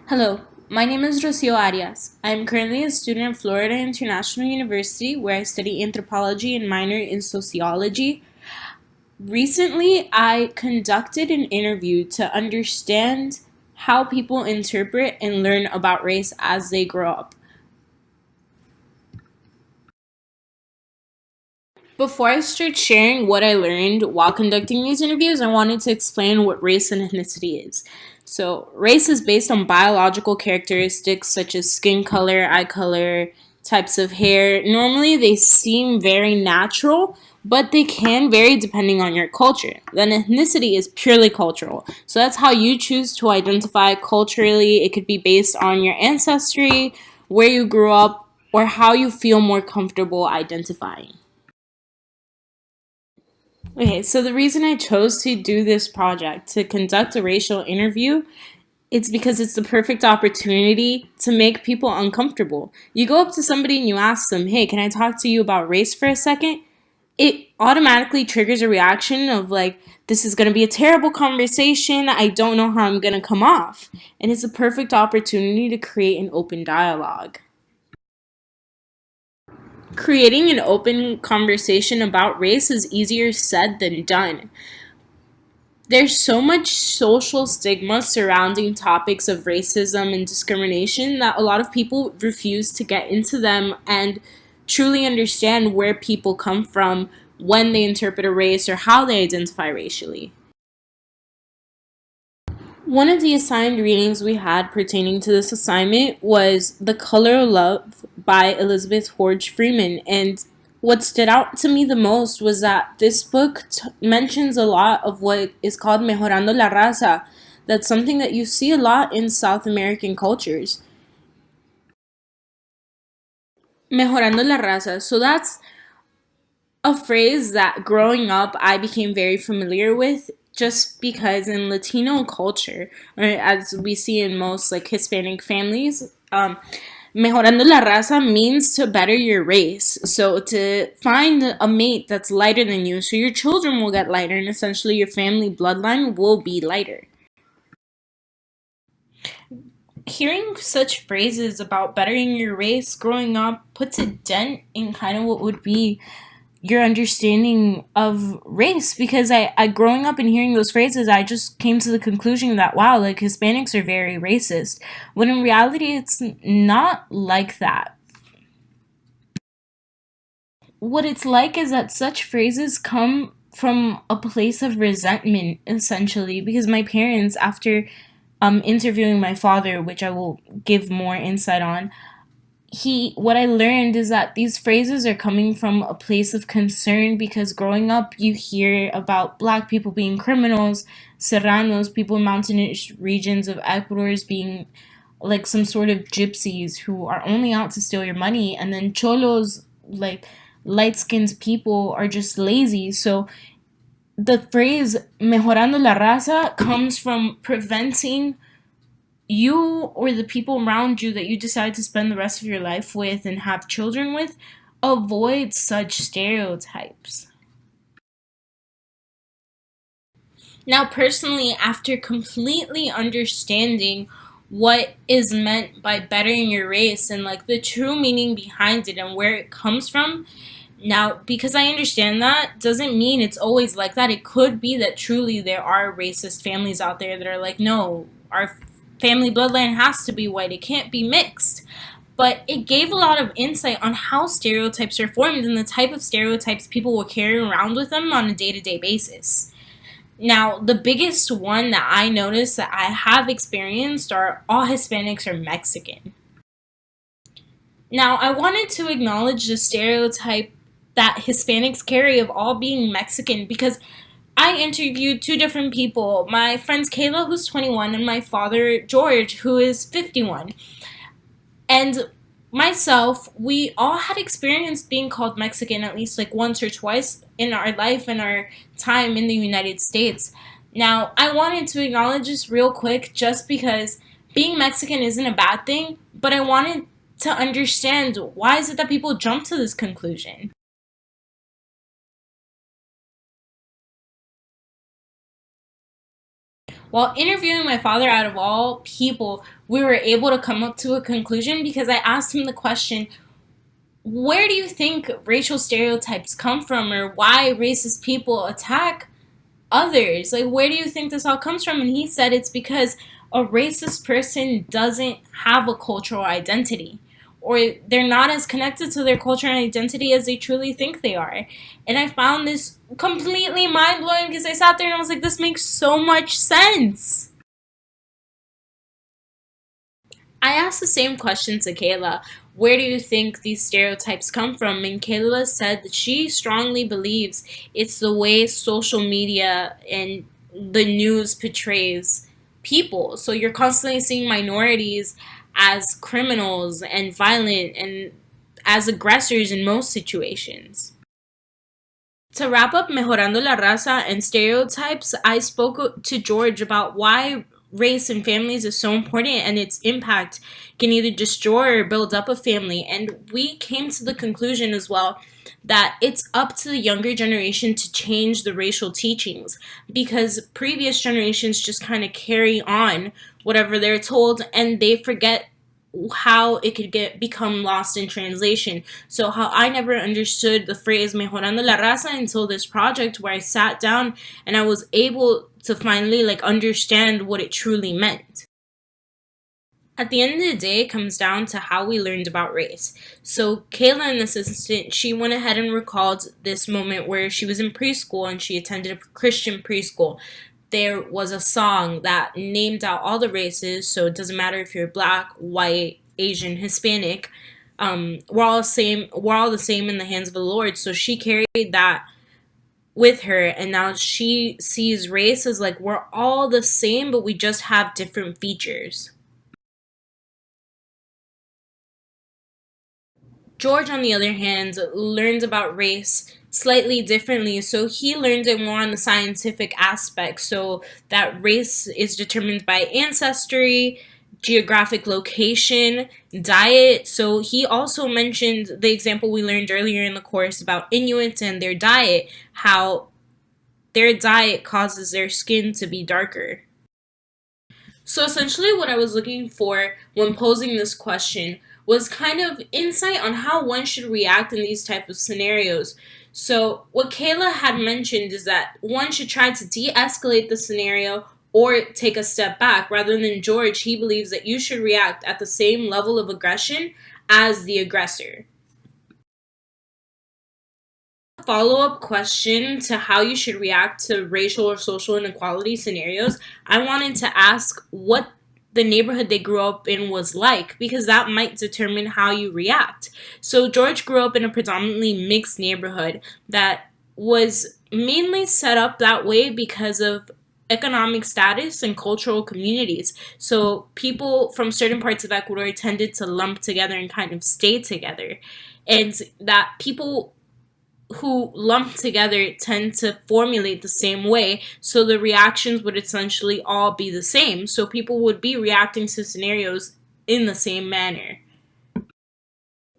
Hello, my name is Rocio Arias. I am currently a student at Florida International University where I study anthropology and minor in sociology. Recently, I conducted an interview to understand how people interpret and learn about race as they grow up. Before I start sharing what I learned while conducting these interviews, I wanted to explain what race and ethnicity is. So, race is based on biological characteristics such as skin color, eye color, types of hair. Normally, they seem very natural, but they can vary depending on your culture. Then, ethnicity is purely cultural. So, that's how you choose to identify culturally. It could be based on your ancestry, where you grew up, or how you feel more comfortable identifying. Okay, so the reason I chose to do this project, to conduct a racial interview, it's because it's the perfect opportunity to make people uncomfortable. You go up to somebody and you ask them, hey, can I talk to you about race for a second? It automatically triggers a reaction of like, this is going to be a terrible conversation. I don't know how I'm going to come off. And it's a perfect opportunity to create an open dialogue. Creating an open conversation about race is easier said than done. There's so much social stigma surrounding topics of racism and discrimination that a lot of people refuse to get into them and truly understand where people come from when they interpret a race or how they identify racially. One of the assigned readings we had pertaining to this assignment was The Color of Love by Elizabeth Horge Freeman. And what stood out to me the most was that this book mentions a lot of what is called Mejorando la Raza. That's something that you see a lot in South American cultures. Mejorando la Raza. So that's a phrase that growing up I became very familiar with just because in Latino culture, or as we see in most like Hispanic families, mejorando la raza means to better your race. So to find a mate that's lighter than you, so your children will get lighter and essentially your family bloodline will be lighter. Hearing such phrases about bettering your race growing up puts a dent in kind of what would be your understanding of race because I growing up and hearing those phrases I just came to the conclusion that wow, like Hispanics are very racist when in reality it's not like that. What it's like is that such phrases come from a place of resentment essentially because my parents after interviewing my father, which I will give more insight on, he what I learned is that these phrases are coming from a place of concern because growing up you hear about black people being criminals, serranos, people in mountainous regions of Ecuador as being like some sort of gypsies who are only out to steal your money, and then cholos, like light-skinned people, are just lazy. So the phrase mejorando la raza comes from preventing you or the people around you that you decide to spend the rest of your life with and have children with avoid such stereotypes. Now, personally, after completely understanding what is meant by bettering your race and like the true meaning behind it and where it comes from, now because I understand that doesn't mean it's always like that. It could be that truly there are racist families out there that are like, no, our family bloodline has to be white, it can't be mixed. But it gave a lot of insight on how stereotypes are formed and the type of stereotypes people will carry around with them on a day to day basis. Now, the biggest one that I noticed that I have experienced are all Hispanics are Mexican. Now, I wanted to acknowledge the stereotype that Hispanics carry of all being Mexican because I interviewed two different people. My friends Kayla, who's 21, and my father, George, who is 51. And myself, we all had experienced being called Mexican at least like once or twice in our life and our time in the United States. Now, I wanted to acknowledge this real quick just because being Mexican isn't a bad thing, but I wanted to understand why is it that people jump to this conclusion. While interviewing my father, out of all people, we were able to come up to a conclusion because I asked him the question, where do you think racial stereotypes come from, or why racist people attack others? Like, where do you think this all comes from? And he said it's because a racist person doesn't have a cultural identity, or they're not as connected to their culture and identity as they truly think they are. And I found this completely mind blowing because I sat there and I was like, this makes so much sense. I asked the same question to Kayla. Where do you think these stereotypes come from? And Kayla said that she strongly believes it's the way social media and the news portrays people. So you're constantly seeing minorities as criminals and violent and as aggressors in most situations. To wrap up Mejorando la Raza and stereotypes, I spoke to George about why race and families is so important and its impact can either destroy or build up a family. And we came to the conclusion as well that it's up to the younger generation to change the racial teachings, because previous generations just kind of carry on whatever they're told and they forget how it could become lost in translation. So how I never understood the phrase mejorando la raza until this project, where I sat down and I was able to finally understand what it truly meant. At the end of the day, it comes down to how we learned about race. So Kayla, in this instant, she went ahead and recalled this moment where she was in preschool and she attended a Christian preschool. There was a song that named out all the races, so it doesn't matter if you're black, white, Asian, Hispanic. We're all the same. We're all the same in the hands of the Lord. So she carried that with her, and now she sees race as we're all the same, but we just have different features. George, on the other hand, learned about race slightly differently. So he learned it more on the scientific aspect. So that race is determined by ancestry, geographic location, diet. So he also mentioned the example we learned earlier in the course about Inuits and their diet, how their diet causes their skin to be darker. So essentially what I was looking for when posing this question was kind of insight on how one should react in these type of scenarios. So what Kayla had mentioned is that one should try to de-escalate the scenario or take a step back. Rather than George, he believes that you should react at the same level of aggression as the aggressor. Follow-up question to how you should react to racial or social inequality scenarios, I wanted to ask what the neighborhood they grew up in was like, because that might determine how you react. So George grew up in a predominantly mixed neighborhood that was mainly set up that way because of economic status and cultural communities. So people from certain parts of Ecuador tended to lump together and kind of stay together. And that people who lump together tend to formulate the same way, so the reactions would essentially all be the same. So people would be reacting to scenarios in the same manner.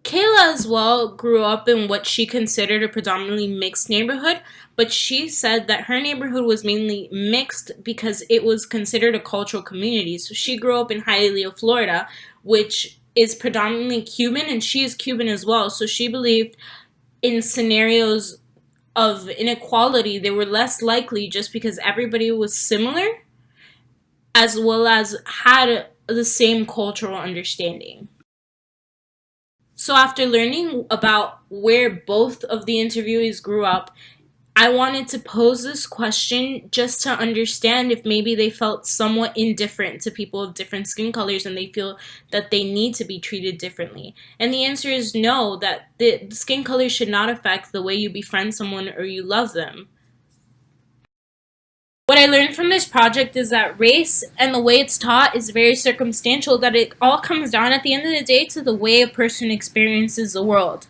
Kayla as well grew up in what she considered a predominantly mixed neighborhood, but she said that her neighborhood was mainly mixed because it was considered a cultural community. So she grew up in Hialeah, Florida, which is predominantly Cuban, and she is Cuban as well. So she believed in scenarios of inequality, they were less likely just because everybody was similar as well as had the same cultural understanding. So after learning about where both of the interviewees grew up, I wanted to pose this question just to understand if maybe they felt somewhat indifferent to people of different skin colors and they feel that they need to be treated differently. And the answer is no, that the skin color should not affect the way you befriend someone or you love them. What I learned from this project is that race and the way it's taught is very circumstantial, that it all comes down at the end of the day to the way a person experiences the world.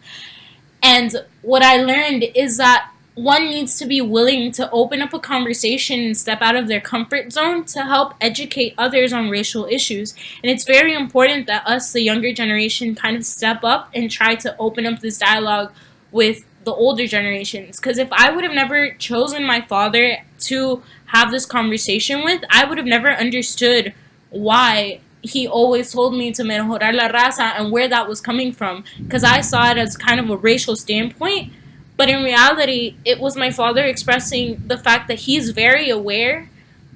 And what I learned is that one needs to be willing to open up a conversation and step out of their comfort zone to help educate others on racial issues. And it's very important that us, the younger generation, kind of step up and try to open up this dialogue with the older generations. Because if I would have never chosen my father to have this conversation with, I would have never understood why he always told me to mejorar la raza and where that was coming from. Because I saw it as kind of a racial standpoint, but in reality, it was my father expressing the fact that he's very aware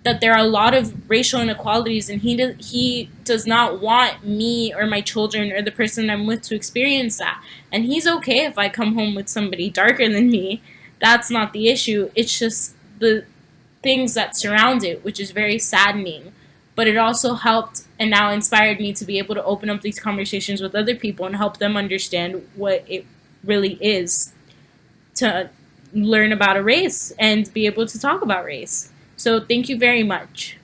that there are a lot of racial inequalities, and he does not want me or my children or the person I'm with to experience that. And he's okay if I come home with somebody darker than me. That's not the issue. It's just the things that surround it, which is very saddening. But it also helped and now inspired me to be able to open up these conversations with other people and help them understand what it really is to learn about a race and be able to talk about race. So thank you very much.